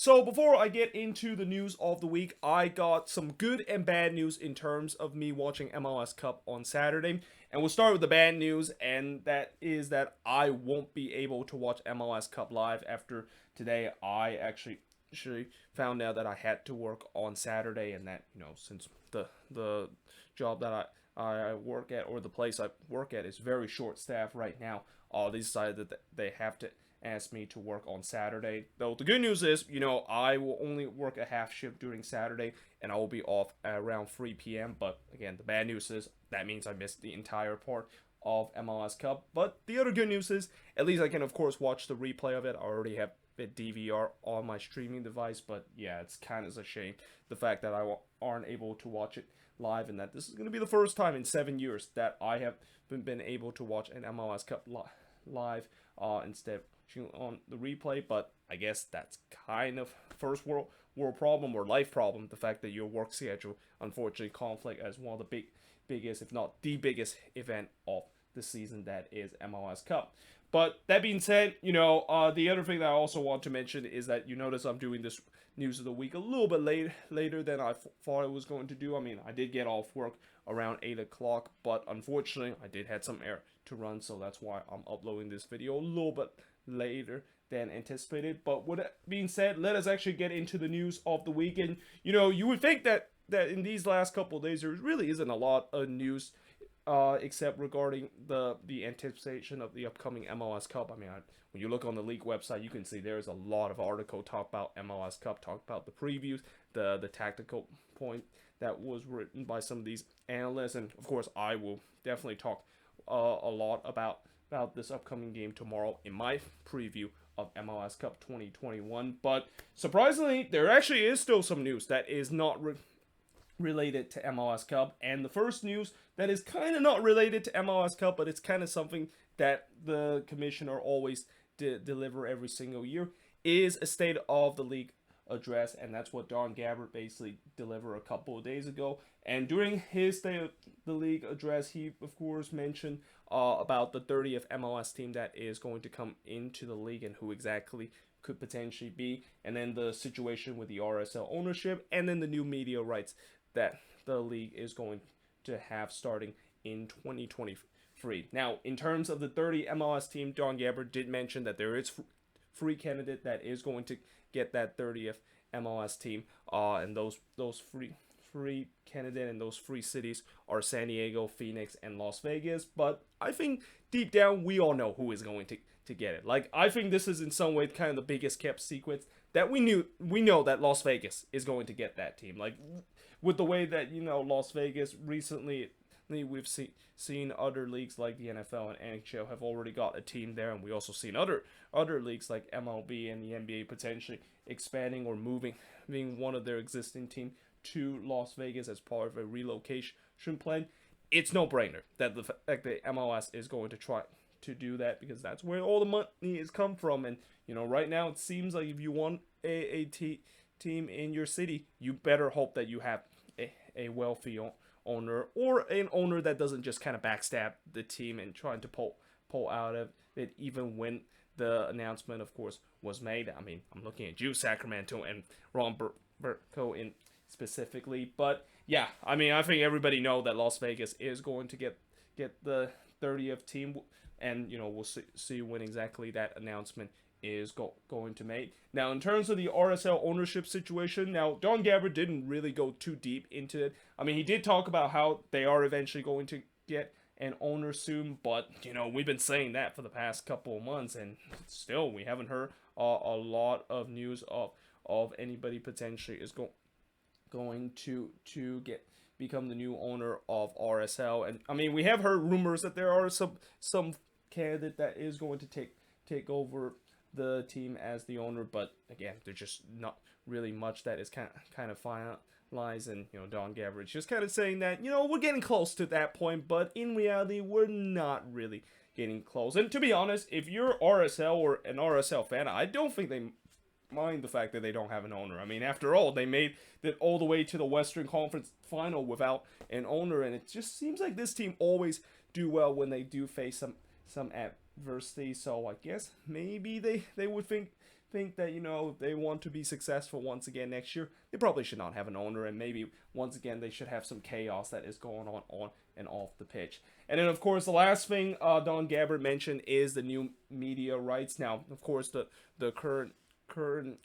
So before I get into the news of the week, I got some good and bad news in terms of me watching MLS Cup on Saturday. And we'll start with the bad news, and that is that I won't be able to watch MLS Cup live after today. I actually found out that I had to work on Saturday, and that, since the job that I work at, or the place I work at, is very short staffed right now, they decided that they have to asked me to work on Saturday. Though the good news is, I will only work a half shift during Saturday, and I will be off at around 3 p.m. But again, the bad news is that means I missed the entire part of MLS Cup. But the other good news is, at least I can of course watch the replay of it. I already have it DVR on my streaming device, but yeah, it's kind of a shame the fact that I aren't able to watch it live, and that this is going to be the first time in 7 years that I have been able to watch an MLS Cup live instead on the replay. But I guess that's kind of first world problem or life problem, the fact that your work schedule unfortunately conflict as one of the biggest, if not the biggest event of the season, that is MLS Cup. But that being said, the other thing that I also want to mention is that you notice I'm doing this news of the week a little bit later than I thought I was going to do. I mean, I did get off work around 8 o'clock, but unfortunately I did have some error to run, so that's why I'm uploading this video a little bit later than anticipated. But with that being said, let us actually get into the news of the weekend. You would think that in these last couple of days there really isn't a lot of news except regarding the anticipation of the upcoming MLS Cup. I mean, when you look on the league website, you can see there's a lot of article talk about MLS Cup, talk about the previews, the tactical point that was written by some of these analysts, and of course I will definitely talk a lot about this upcoming game tomorrow in my preview of MLS Cup 2021. But surprisingly, there actually is still some news that is not related to MLS Cup. And the first news that is kind of not related to MLS Cup, but it's kind of something that the commissioner always deliver every single year, is a State of the League address, and that's what Don Garber basically delivered a couple of days ago. And during his State of the League address, he of course mentioned about the 30th MLS team that is going to come into the league and who exactly could potentially be, and then the situation with the RSL ownership, and then the new media rights that the league is going to have starting in 2023. Now, in terms of the 30 MLS team, Don Garber did mention that there is free candidate that is going to get that 30th MLS team, and those free candidate and those free cities are San Diego, Phoenix, and Las Vegas. But I think deep down we all know who is going to get it. Like, I think this is in some way kind of the biggest kept secret that we know that Las Vegas is going to get that team. Like, with the way that Las Vegas recently, we've seen other leagues like the NFL and NHL have already got a team there, and we also seen other leagues like MLB and the NBA potentially expanding or moving one of their existing team to Las Vegas as part of a relocation plan. It's no brainer that the MLS is going to try to do that, because that's where all the money is come from. And right now it seems like if you want a team in your city, you better hope that you have a wealthy owner, or an owner that doesn't just kind of backstab the team and trying to pull out of it even when the announcement of course was made. I mean, I'm looking at you, Sacramento, and Ron Burko in specifically. But yeah, I mean, I think everybody know that Las Vegas is going to get the 30th team, and we'll see when exactly that announcement is going to make. Now, in terms of the RSL ownership situation, now Don Garber didn't really go too deep into it. I mean, he did talk about how they are eventually going to get an owner soon, but we've been saying that for the past couple of months, and still we haven't heard a lot of news of anybody potentially is going to become the new owner of RSL. And I mean, we have heard rumors that there are some candidate that is going to take over the team as the owner, but again, there's just not really much that is kind of finalized. And Don Garber is just kind of saying that we're getting close to that point, but in reality we're not really getting close. And to be honest, if you're RSL or an RSL fan, I don't think they mind the fact that they don't have an owner. I mean, after all, they made it all the way to the Western Conference final without an owner, and it just seems like this team always do well when they do face some adversity. So I guess maybe they would think think that, if they want to be successful once again next year, they probably should not have an owner, and maybe once again they should have some chaos that is going on and off the pitch. And then, of course, the last thing Don Garber mentioned is the new media rights. Now, of course, the current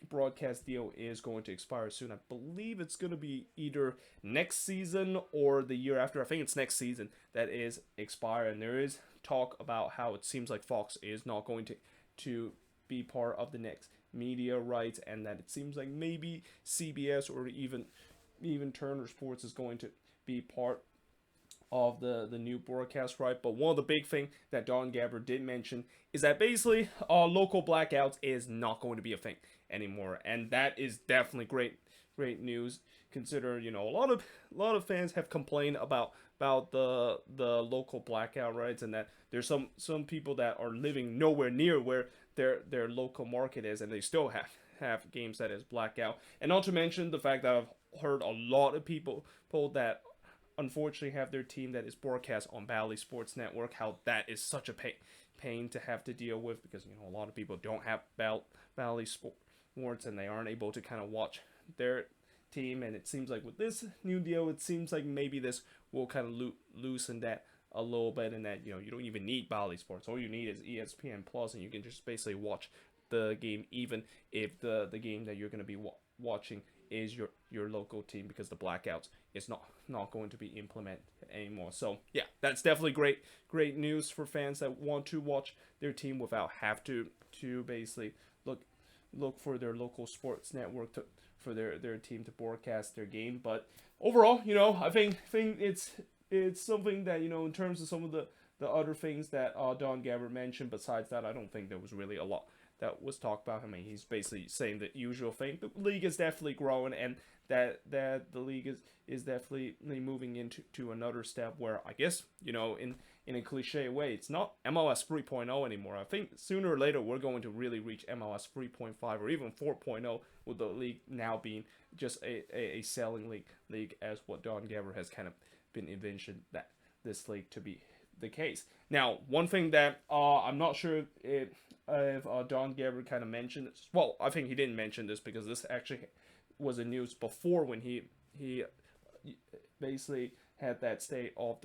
broadcast deal is going to expire soon. I believe it's going to be either next season or the year after. I think it's next season that is expire, and there is talk about how it seems like Fox is not going to be part of the next media rights, and that it seems like maybe CBS or even Turner Sports is going to be part of the new broadcast right. But one of the big thing that Don Garber did mention is that basically local blackouts is not going to be a thing anymore, and that is definitely great news, considering a lot of fans have complained about the local blackout rights, and that there's some people that are living nowhere near where their local market is, and they still have games that is blackout. And not to mention the fact that I've heard a lot of people that unfortunately have their team that is broadcast on Bally Sports Network, how that is such a pain to have to deal with, because a lot of people don't have Bally Sports and they aren't able to kind of watch their team. And it seems like with this new deal, it seems like maybe this will kind of loosen that a little bit, and that you don't even need Bally Sports. All you need is ESPN Plus, and you can just basically watch the game, even if the game that you're going to be watching is your local team, because the blackouts is not going to be implemented anymore. So yeah, that's definitely great news for fans that want to watch their team without have to basically look for their local sports network for their team to broadcast their game. But overall, I think it's something that, in terms of some of the other things that Don Garber mentioned, besides that, I don't think there was really a lot that was talked about. I mean, he's basically saying the usual thing. The league is definitely growing, and that the league is definitely moving into another step where, I guess, in a cliche way, it's not MLS 3.0 anymore. I think sooner or later we're going to really reach MLS 3.5 or even 4.0, with the league now being just a selling league, as what Don Garber has kind of been envisioned that this league to be the case. Now, one thing that I'm not sure if Don Garber kind of mentioned this. Well, I think he didn't mention this because this actually was in news before, when he basically had that state of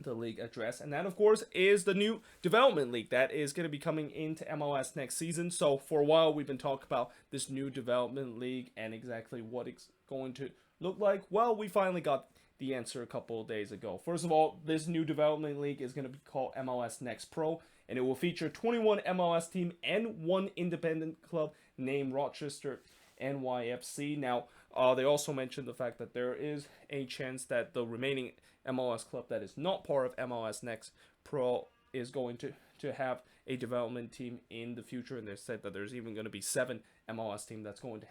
the league address, and that of course is the new development league that is going to be coming into MLS next season. So for a while we've been talking about this new development league and exactly what it's going to look like. Well, we finally got the answer a couple of days ago. First of all, this new development league is going to be called MLS Next Pro, and it will feature 21 MLS team and one independent club named Rochester NYFC. Now, they also mentioned the fact that there is a chance that the remaining MLS club that is not part of MLS Next Pro is going to have a development team in the future, and they said that there's even going to be 7 MLS team that's going to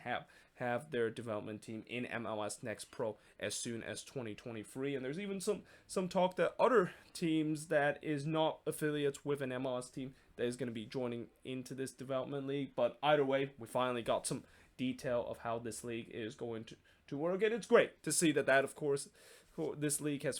have their development team in MLS Next Pro as soon as 2023. And there's even some talk that other teams that is not affiliates with an MLS team that is going to be joining into this development league. But either way, we finally got some detail of how this league is going to work, and it's great to see that of course this league has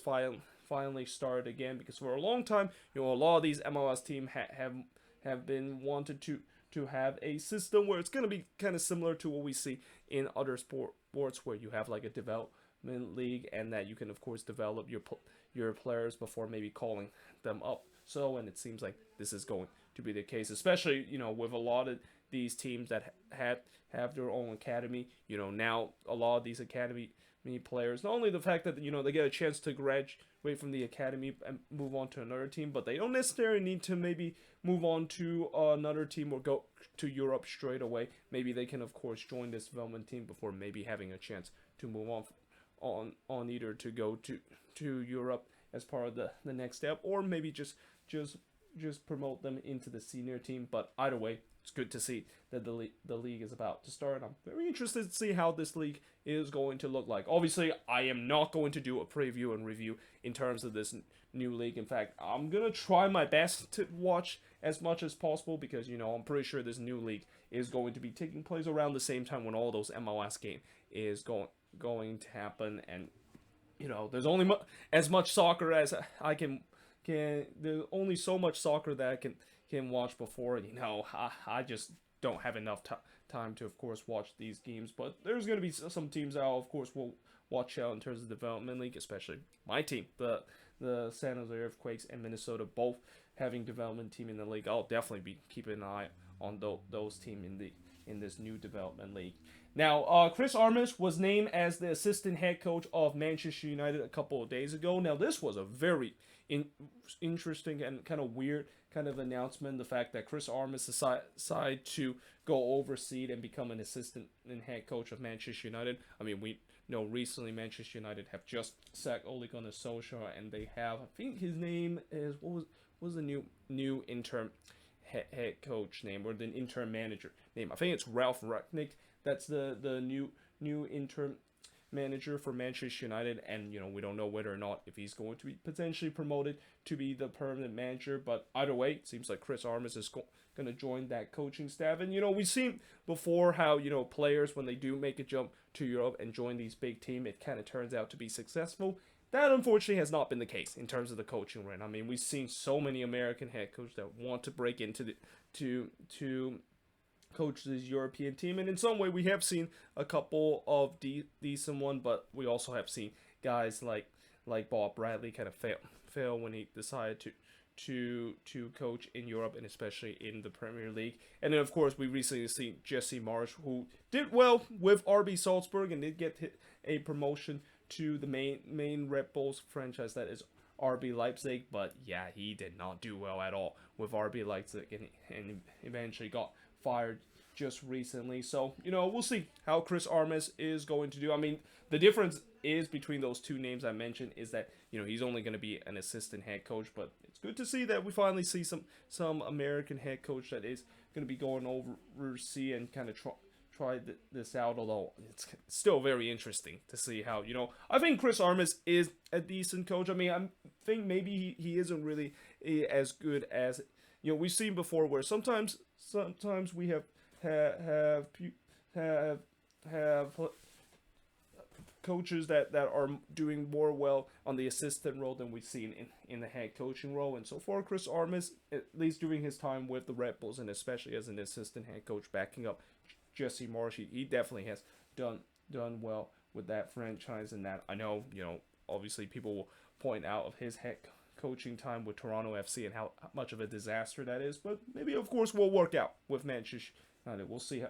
finally started again, because for a long time, a lot of these MLS teams have been wanted to have a system where it's going to be kind of similar to what we see in other sports, where you have like a development league, and that you can of course develop your players before maybe calling them up. So, and it seems like this is going to be the case, especially with a lot of these teams that have their own academy. Now a lot of these academy players, not only the fact that they get a chance to graduate from the academy and move on to another team, but they don't necessarily need to maybe move on to another team or go to Europe straight away. Maybe they can of course join this development team before maybe having a chance to move on either to go to Europe as part of the next step, or maybe just promote them into the senior team. But either way, it's good to see that the league is about to start. I'm very interested to see how this league is going to look like. Obviously, I am not going to do a preview and review in terms of this new league. In fact, I'm going to try my best to watch as much as possible, because, I'm pretty sure this new league is going to be taking place around the same time when all those MLS game is going to happen. And, there's only as much soccer as I can there's only so much soccer that I can watch before, I just don't have enough time to, of course, watch these games. But there's going to be some teams I'll, of course, will watch out in terms of development league, especially my team, the San Jose Earthquakes and Minnesota, both having development team in the league. I'll definitely be keeping an eye on those team in this new development league. Now, Chris Armas was named as the assistant head coach of Manchester United a couple of days ago. Now, this was a very interesting and kind of weird kind of announcement. The fact that Chris Armas decided to go overseas and become an assistant and head coach of Manchester United. I mean, we know recently Manchester United have just sacked Ole Gunnar Solskjaer, and they have, I think his name is, what was the new interim head coach name, or the interim manager name? I think it's Ralph Rangnick. That's the new interim manager for Manchester United, and we don't know whether or not if he's going to be potentially promoted to be the permanent manager. But either way, it seems like Chris Armas is going to join that coaching staff. And we've seen before how players, when they do make a jump to Europe and join these big teams, it kind of turns out to be successful. That unfortunately has not been the case in terms of the coaching run. I mean, we've seen so many American head coaches that want to break into the to coach this European team, and in some way we have seen a couple of decent one, but we also have seen guys like Bob Bradley kind of fail when he decided to coach in Europe, and especially in the Premier League. And then of course we recently seen Jesse Marsch, who did well with RB Salzburg and did get a promotion to the main Red Bulls franchise, that is RB Leipzig. But yeah, he did not do well at all with RB Leipzig, and eventually got fired just recently. So we'll see how Chris Armas is going to do. I mean, the difference is between those two names I mentioned is that he's only going to be an assistant head coach, but it's good to see that we finally see some American head coach that is going to be going overseas and kind of try this out, although it's still very interesting to see how, I think Chris Armas is a decent coach. I mean, I think maybe he isn't really as good as, we've seen before, where sometimes we have coaches that are doing more well on the assistant role than we've seen in the head coaching role. And so far, Chris Armas, at least during his time with the Red Bulls, and especially as an assistant head coach backing up Jesse Marsch, he definitely has done well with that franchise. And that, I know, obviously people will point out of his head coaching time with Toronto FC and how much of a disaster that is, but maybe of course will work out with Manchester United. We'll see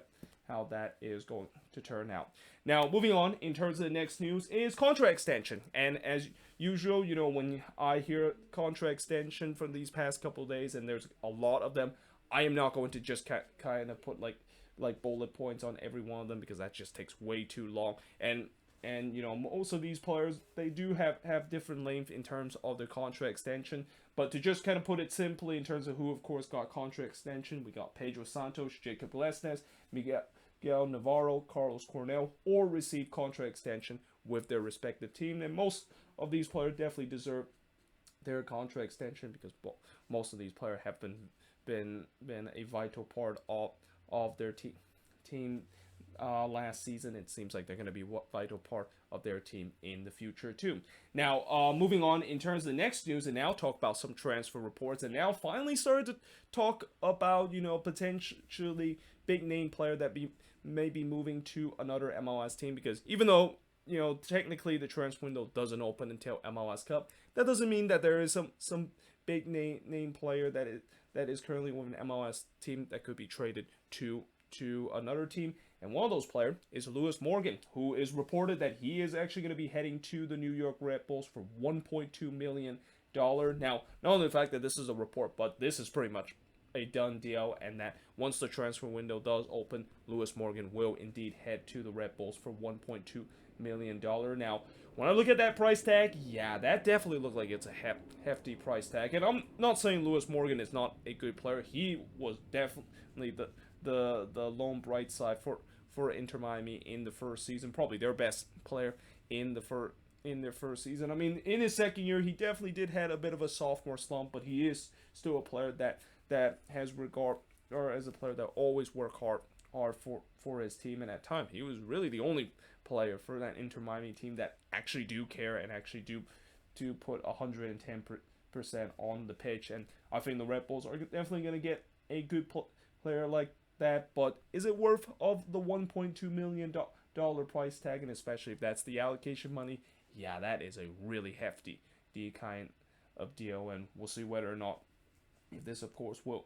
how that is going to turn out. Now, moving on, in terms of the next news is contract extension. And as usual, when I hear contract extension from these past couple of days, and there's a lot of them, I am not going to just kind of put like bullet points on every one of them, because that just takes way too long. And most of these players, they do have different length in terms of their contract extension. But to just kind of put it simply in terms of who, of course, got contract extension, we got Pedro Santos, Jacob Lesnes, Miguel Navarro, Carlos Cornell, or received contract extension with their respective team. And most of these players definitely deserve their contract extension, because most of these players have been a vital part of their team last season. It seems like they're going to be a vital part of their team in the future too. Now, moving on in terms of the next news, and now talk about some transfer reports, and now finally started to talk about potentially big name player that may be moving to another MLS team, because even though technically the transfer window doesn't open until MLS Cup, that doesn't mean that there is some big name player that is currently with an MLS team that could be traded to another team. And one of those players is Lewis Morgan, who is reported that he is actually going to be heading to the New York Red Bulls for $1.2 million. Now, not only the fact that this is a report, but this is pretty much a done deal, and that once the transfer window does open, Lewis Morgan will indeed head to the Red Bulls for $1.2 million. Now, when I look at that price tag, yeah, that definitely looks like it's a hefty price tag. And I'm not saying Lewis Morgan is not a good player. He was definitely the lone bright side for Inter Miami in the first season, probably their best player in their first season. I mean, in his second year, he definitely did had a bit of a sophomore slump, but he is still a player that has regard, or as a player that always work hard for his team. And at time, he was really the only player for that Inter Miami team that actually do care and actually do put 110% on the pitch. And I think the Red Bulls are definitely going to get a good player like that, but is it worth of the $1.2 million price tag? And especially if that's the allocation money, yeah, that is a really hefty kind of deal, and we'll see whether or not if this, of course, will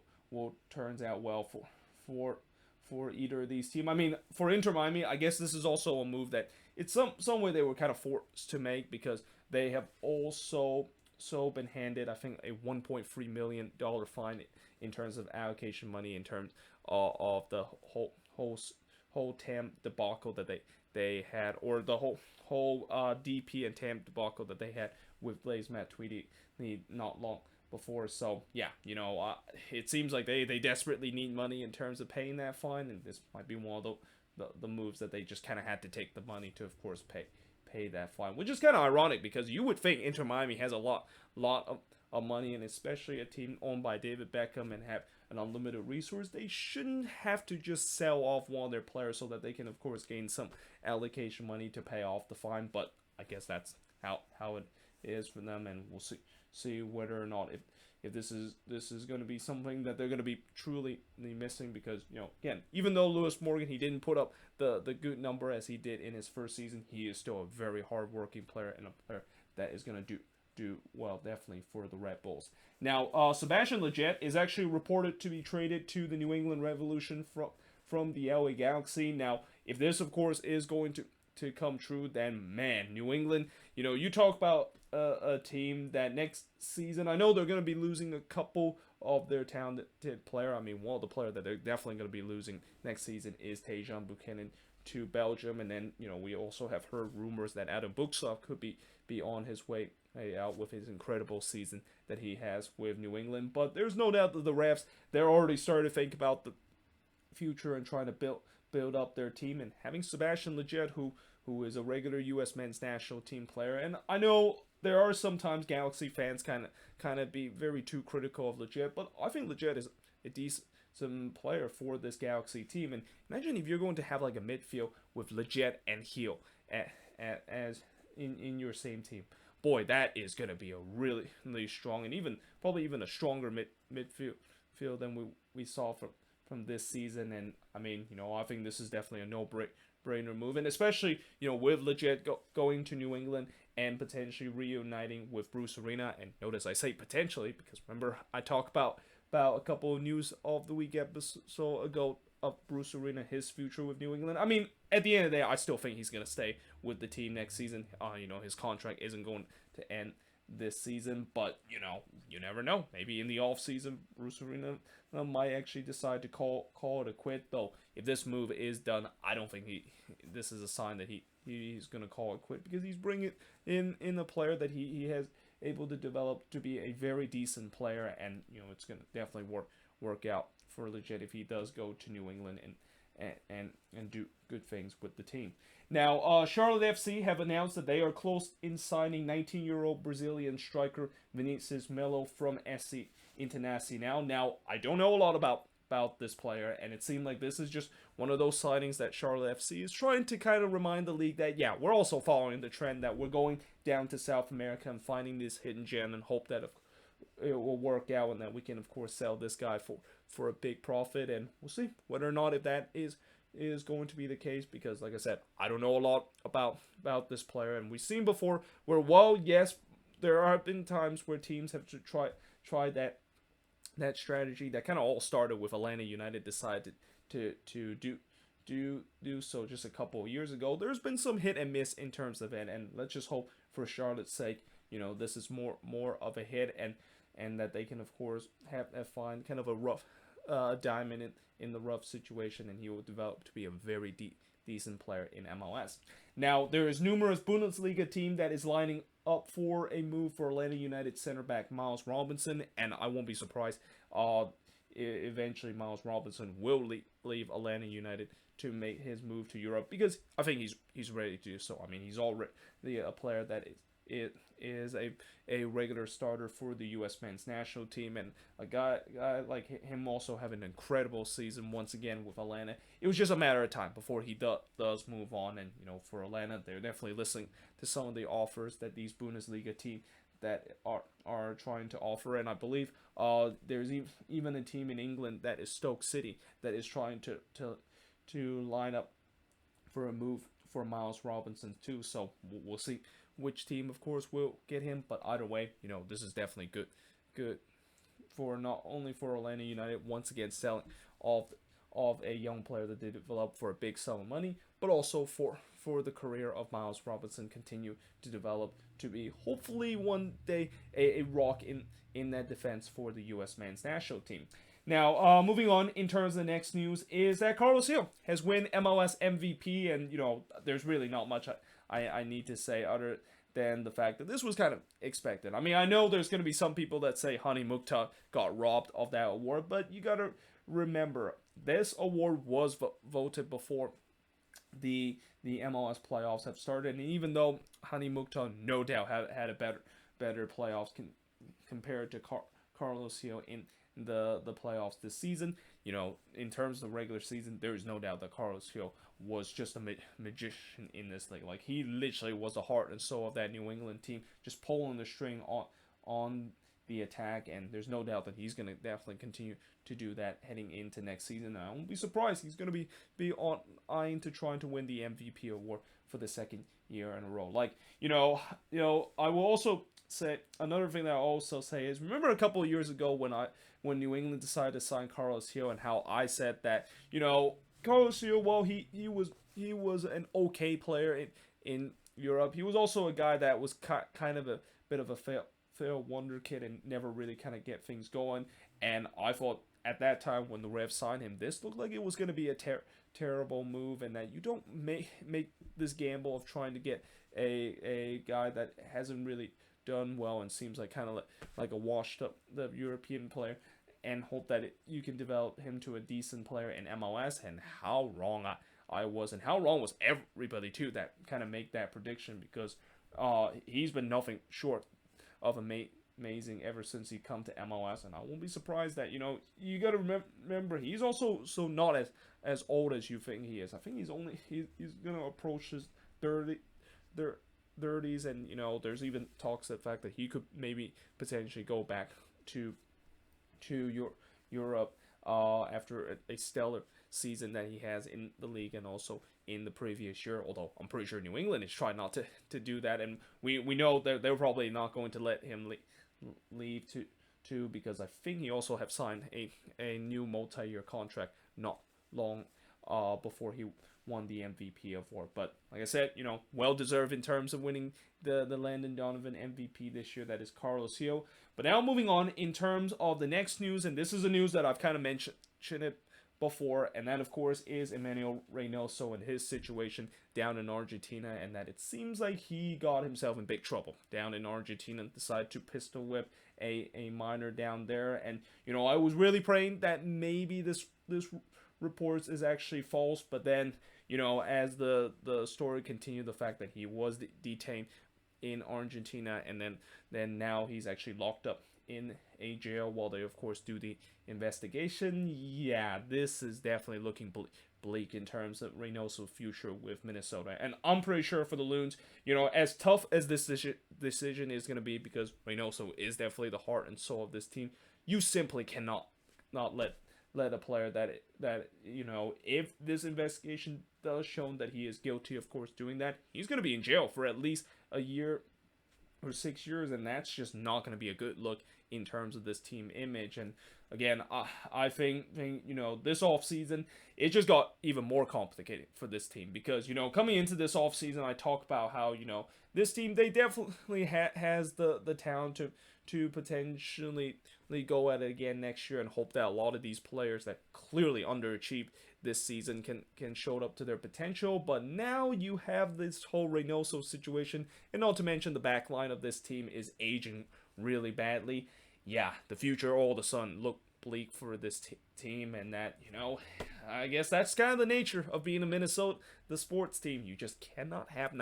turns out well for for either of these teams. I mean, for Inter Miami, I guess this is also a move that it's some way they were kind of forced to make, because they have also been handed, I think, a $1.3 million fine in terms of allocation money, in terms of the whole TAM debacle that they had, or the whole DP and TAM debacle that they had with Blaise Matuidi not long before. So yeah, it seems like they desperately need money in terms of paying that fine, and this might be one of the moves that they just kind of had to take the money to, of course, pay that fine, which is kind of ironic, because you would think Inter Miami has a lot of money, and especially a team owned by David Beckham and have an unlimited resource, they shouldn't have to just sell off one of their players so that they can, of course, gain some allocation money to pay off the fine. But I guess that's how it is for them, and we'll see whether or not if this is going to be something that they're going to be truly missing, because again, even though Lewis Morgan, he didn't put up the good number as he did in his first season, he is still a very hard-working player, and a player that is going to do well, definitely, for the Red Bulls. Now, Sebastian Lletget is actually reported to be traded to the New England Revolution from the LA Galaxy. Now, if this, of course, is going to come true, then man, New England, you talk about a team that next season, I know they're going to be losing a couple of their talented player. I mean, one of the players that they're definitely going to be losing next season is Tajon Buchanan to Belgium, and then we also have heard rumors that Adam Buksov could be on his way out with his incredible season that he has with New England. But there's no doubt that the Refs, they're already starting to think about the future and trying to build up their team, and having Sebastian Lletget, who is a regular U.S. men's national team player. And I know there are sometimes Galaxy fans kind of be very too critical of Lletget, but I think Lletget is a decent player for this Galaxy team. And imagine if you're going to have like a midfield with Lletget and Heel as in your same team. Boy, that is going to be a really, really strong, and probably even a stronger midfield than we saw from this season. And I mean, I think this is definitely a no-brainer move, and especially with Lletget going to New England and potentially reuniting with Bruce Arena. And notice I say potentially, because remember I talked about a couple of news of the week episode ago of Bruce Arena, his future with New England. I mean, at the end of the day, I still think he's going to stay with the team next season. His contract isn't going to end this season, but you never know. Maybe in the off season, Bruce Arena might actually decide to call it a quit. Though if this move is done, I don't think this is a sign that he's going to call it quit, because he's bringing in a player that he has able to develop to be a very decent player, and it's going to definitely work out for Lletget if he does go to New England and do good things with the team. Now, Charlotte FC have announced that they are close in signing 19-year-old Brazilian striker Vinicius Melo from SC Internacional. Now, I don't know a lot about this player, and it seemed like this is just one of those signings that Charlotte FC is trying to kind of remind the league that, yeah, we're also following the trend that we're going down to South America and finding this hidden gem, and hope that it will work out, and that we can, of course, sell this guy for a big profit. And we'll see whether or not if that is going to be the case, because like I said, I don't know a lot about this player, and we've seen before where, well, yes, there have been times where teams have to try that strategy that kind of all started with Atlanta United decided to do so just a couple of years ago. There's been some hit and miss in terms of it, and let's just hope for Charlotte's sake, this is more of a hit, and that they can, of course, have find kind of a rough diamond in the rough situation, and he will develop to be a very decent player in MLS. Now, there is numerous Bundesliga team that is lining up for a move for Atlanta United center back Miles Robinson, and I won't be surprised eventually Miles Robinson will leave Atlanta United to make his move to Europe, because I think he's ready to do so. I mean, he's already a player that is a regular starter for the U.S. men's national team, and a guy like him also have an incredible season once again with Atlanta. It was just a matter of time before he does move on, and for Atlanta, they're definitely listening to some of the offers that these Bundesliga that are trying to offer, and I believe there's even a team in England that is Stoke City that is trying to line up for a move for Miles Robinson too. So we'll see which team, of course, will get him. But either way, this is definitely good for not only for Orlando United once again selling off of a young player that they developed for a big sum of money, but also for the career of Miles Robinson continue to develop to be hopefully one day a rock in that defense for the U.S. men's national team. Now, moving on in terms of the next news is that Carlos Hill has won MLS MVP, and there's really not much I need to say other than the fact that this was kind of expected. I mean, I know there's going to be some people that say Hani Mukhtar got robbed of that award, but you got to remember this award was voted before the MLS playoffs have started, and even though Hani Mukhtar no doubt had a better playoffs compared to Carlos Hill in the playoffs this season, in terms of the regular season, there is no doubt that Carlos Hill was just a magician in this league. Like, he literally was the heart and soul of that New England team, just pulling the string on the attack, and there's no doubt that he's going to definitely continue to do that heading into next season. And I won't be surprised he's going to be on eyeing to trying to win the MVP award for the second year in a row. Like, I will also say another thing that I'll also say is, remember a couple of years ago when New England decided to sign Carlos Hill, and how I said that Carlos Hill, well, he was an okay player in Europe. He was also a guy that was kind of a bit of a fair wonder kid and never really kind of get things going. And I thought at that time when the Revs signed him, this looked like it was going to be a terrible move, and that you don't make this gamble of trying to get a guy that hasn't really done well and seems like kind of like a washed up the European player, and hope that you can develop him to a decent player in MLS. And how wrong I was, and how wrong was everybody too that kind of make that prediction, because he's been nothing short of amazing ever since he come to MLS. And I won't be surprised that you got to remember he's also so not as old as you think he is. I think he's gonna approach his 30s, and there's even talks of the fact that he could maybe potentially go back to Europe after a stellar season that he has in the league and also in the previous year. Although I'm pretty sure New England is trying not to do that, and we know they're probably not going to let him leave to because I think he also have signed a new multi-year contract not long before he won the MVP award. But like I said, well deserved in terms of winning the Landon Donovan MVP this year. That is Carlos Hill. But now moving on in terms of the next news, and this is a news that I've kind of mentioned it before, and that of course is Emmanuel Reynoso and his situation down in Argentina, and that it seems like he got himself in big trouble down in Argentina and decided to pistol whip a minor down there. And I was really praying that maybe this reports is actually false, but then as the story continued, the fact that he was detained in Argentina, and then now he's actually locked up in a jail while they of course do the investigation. Yeah, this is definitely looking bleak in terms of Reynoso's future with Minnesota. And I'm pretty sure for the Loons, as tough as this decision is going to be, because Reynoso is definitely the heart and soul of this team, you simply cannot not let a player that if this investigation does show that he is guilty, of course, doing that, he's going to be in jail for at least a year or 6 years, and that's just not going to be a good look in terms of this team image. And again, I think this offseason, it just got even more complicated for this team, because coming into this offseason, I talked about how this team, they definitely has the talent to potentially go at it again next year, and hope that a lot of these players that clearly underachieved this season can show up to their potential. But now you have this whole Reynoso situation, and not to mention the back line of this team is aging really badly. Yeah, the future all of a sudden look bleak for this team, and that, I guess that's kind of the nature of being a Minnesota, the sports team. You just cannot have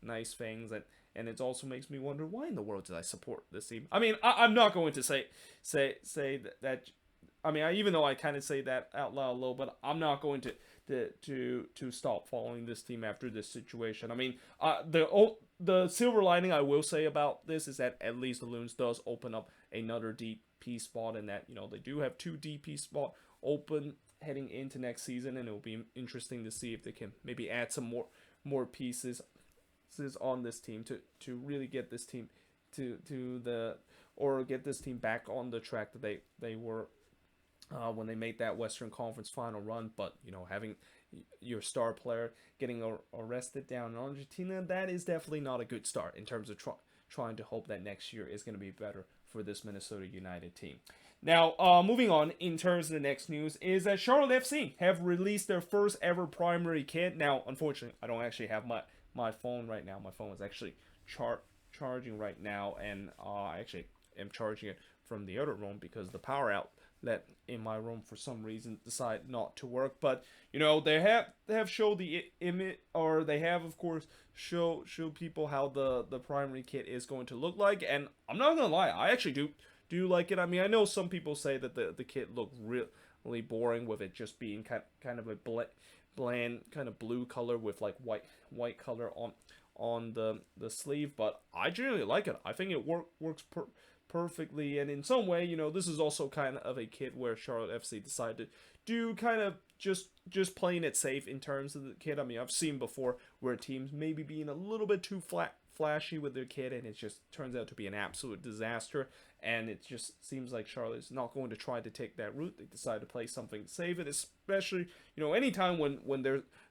nice things, and it also makes me wonder, why in the world did I support this team? I mean, I'm not going to say that. I mean, even though I kind of say that out loud a little, but I'm not going to stop following this team after this situation. I mean, the silver lining I will say about this is that at least the Loons does open up another DP spot, and that they do have 2 DP spot open heading into next season, and it will be interesting to see if they can maybe add some more pieces on this team to really get this team get this team back on the track that they were when they made that Western Conference final run. But having your star player getting arrested down in Argentina, that is definitely not a good start in terms of trying to hope that next year is going to be better for this Minnesota United team. Now, moving on, in terms of the next news, is that Charlotte FC have released their first ever primary kit. Now, unfortunately, I don't actually have my phone right now. My phone is actually charging right now, and I actually am charging it from the other room because the power outlet in my room for some reason decided not to work. But they have showed the image, or they have of course show people how the primary kit is going to look like, and I'm not gonna lie, I actually do like it. I mean, I know some people say that the kit looked really boring with it just being kind of a bland kind of blue color with like white color on the sleeve, but I generally like it. I think it works perfectly, and in some way, this is also kind of a kit where Charlotte FC decided to do kind of just playing it safe in terms of the kit. I mean, I've seen before where teams maybe being a little bit too flashy with their kit, and it just turns out to be an absolute disaster. And it just seems like Charlotte is not going to try to take that route. They decide to play something safe, and especially anytime when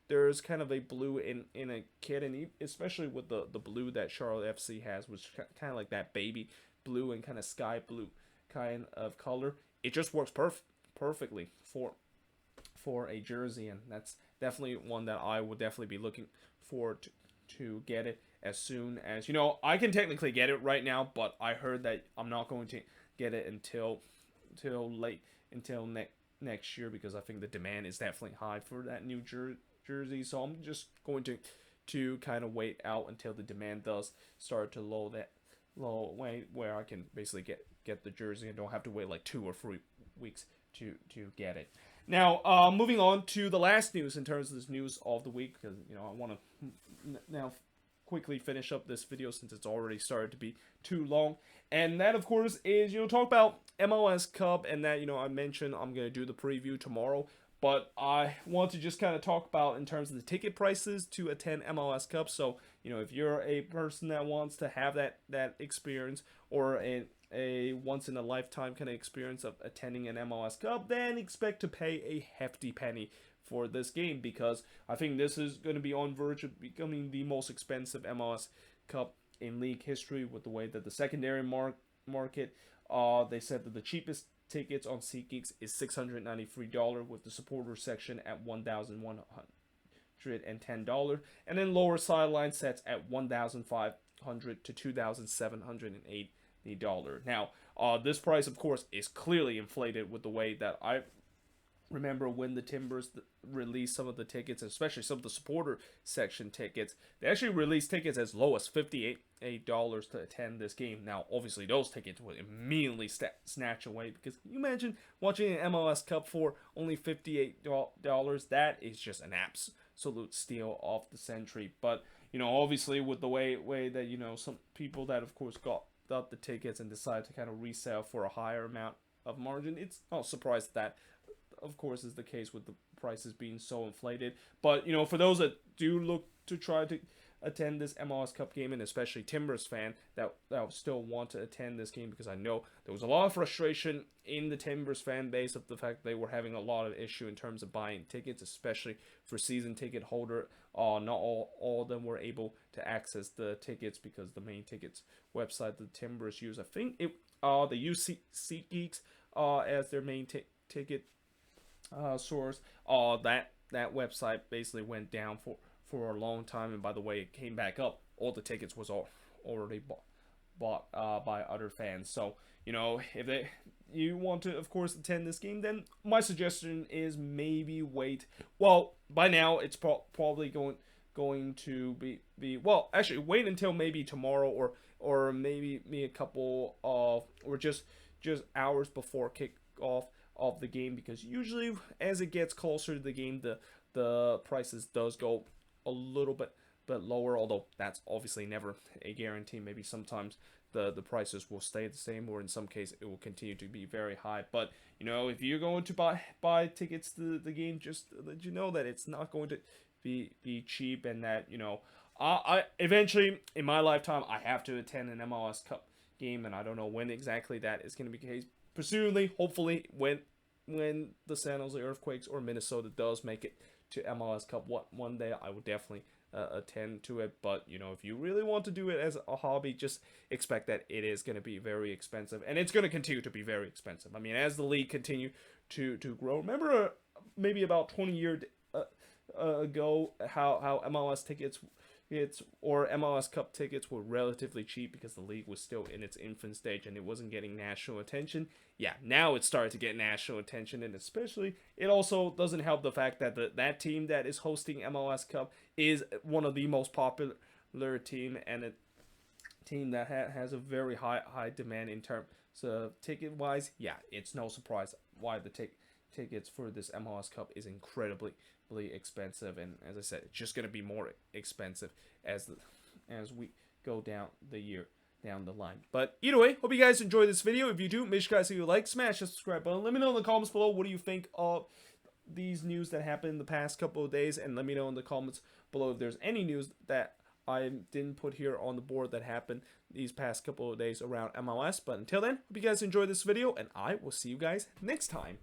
there's kind of a blue in a kit, and especially with the blue that Charlotte FC has, which kind of like that baby blue and kind of sky blue kind of color, it just works perfectly for a jersey, and that's definitely one that I would definitely be looking forward to get it as soon as I can technically get it right now, but I heard that I'm not going to get it until next year, because I think the demand is definitely high for that new jersey. So I'm just going to kind of wait out until the demand does start to low way, where I can basically get the jersey and don't have to wait like 2 or 3 weeks to get it. Now, moving on to the last news in terms of this news of the week, because I want to now quickly finish up this video since it's already started to be too long, and that of course is talk about MLS Cup, and that I mentioned I'm gonna do the preview tomorrow, but I want to just kind of talk about in terms of the ticket prices to attend MLS Cup. So if you're a person that wants to have that experience, or a once in a lifetime kind of experience of attending an MLS Cup, then expect to pay a hefty penny for this game, because I think this is going to be on verge of becoming the most expensive MLS Cup in league history, with the way that the secondary market, they said that the cheapest tickets on SeatGeeks is $693, with the supporter section at $1,110, and then lower sideline sets at $1,500 to $2,780. Now, this price, of course, is clearly inflated with the way that I remember when the Timbers released some of the tickets, especially some of the supporter section tickets. They actually released tickets as low as $58 to attend this game. Now, obviously, those tickets would immediately snatch away, because you imagine watching an MLS Cup for only $58. That is just an absolute steal of the century. But obviously, with the way that some people that of course got the tickets and decided to kind of resell for a higher amount of margin, it's not surprised that of course is the case with the prices being so inflated. But for those that do look to try to attend this MLS Cup game, and especially Timbers fan that still want to attend this game, because I know there was a lot of frustration in the Timbers fan base of the fact they were having a lot of issue in terms of buying tickets, especially for season ticket holder. Not all of them were able to access the tickets, because the main tickets website the Timbers use, I think they use SeatGeeks as their main ticket source. That website basically went down for a long time, and by the way it came back up, all the tickets was already bought by other fans. So if you want to of course attend this game, then my suggestion is maybe wait. Well, by now it's probably going to be well, actually wait until maybe tomorrow, or maybe a couple of, or just hours before kickoff of the game, because usually as it gets closer to the game, the prices does go a little bit lower, although that's obviously never a guarantee. Maybe sometimes the prices will stay the same, or in some case it will continue to be very high. But if you're going to buy tickets to the game, just let you know that it's not going to be cheap, and that I eventually in my lifetime I have to attend an MLS Cup game, and I don't know when exactly that is going to be the case. Presumably, hopefully, when the San Jose Earthquakes or Minnesota does make it to MLS Cup one day, I will definitely attend to it. But if you really want to do it as a hobby, just expect that it is going to be very expensive, and it's going to continue to be very expensive. I mean, as the league continue to grow. Remember, maybe about 20 years ago, how MLS tickets or MLS Cup tickets were relatively cheap because the league was still in its infant stage and it wasn't getting national attention. Yeah, now it's started to get national attention, and especially it also doesn't help the fact that that team that is hosting MLS Cup is one of the most popular team, and a team that has a very high demand in terms of ticket wise. Yeah, it's no surprise why the tickets for this MLS Cup is incredibly expensive, and as I said, it's just going to be more expensive as we go down the line. But either way, hope you guys enjoy this video. If you do, make sure you guys leave a like, smash the subscribe button. Let me know in the comments below what do you think of these news that happened in the past couple of days, and let me know in the comments below if there's any news that I didn't put here on the board that happened these past couple of days around MLS. But until then, hope you guys enjoy this video, and I will see you guys next time.